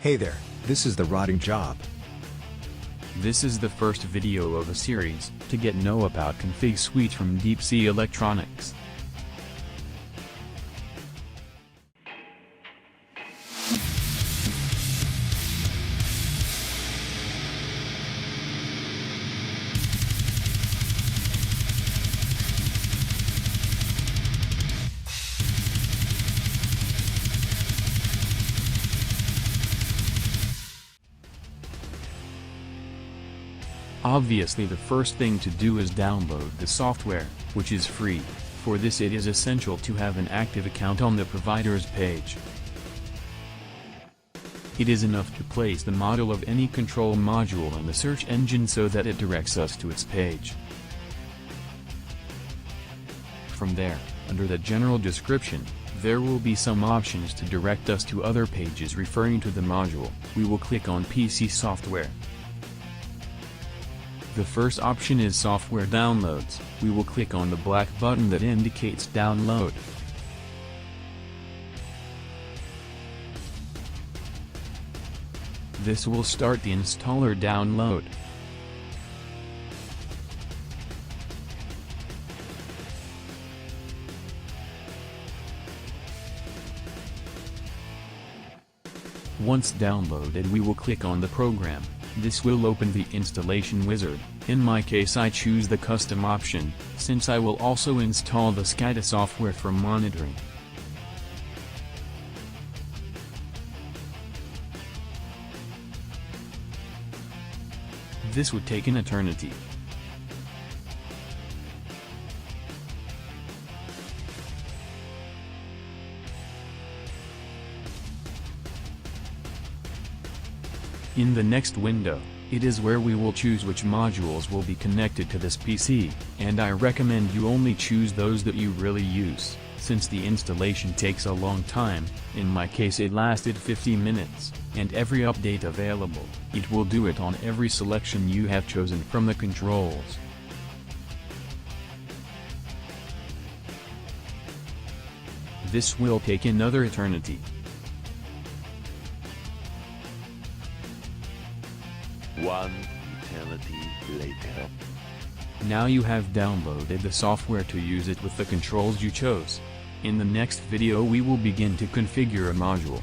Hey there, this is the rotting job. This is the first video of a series to get know about Config Suite from DeepSea Electronics. Obviously, the first thing to do is download the software, which is free. For this, it is essential to have an active account on the provider's page. It is enough to place the model of any control module in the search engine so that it directs us to its page. From there, under the general description, there will be some options to direct us to other pages referring to the module. We will click on PC software. The first option is software downloads. We will click on the black button that indicates download. This will start the installer download. Once downloaded, we will click on the program. This will open the installation wizard. In my case, I choose the custom option, since I will also install the SCADA software for monitoring. This would take an eternity. In the next window, it is where we will choose which modules will be connected to this PC, and I recommend you only choose those that you really use, since the installation takes a long time. In my case, it lasted 50 minutes, and every update available, it will do it on every selection you have chosen from the controls. This will take another eternity. One eternity later. Now you have downloaded the software to use it with the controls you chose. In the next video we will begin to configure a module.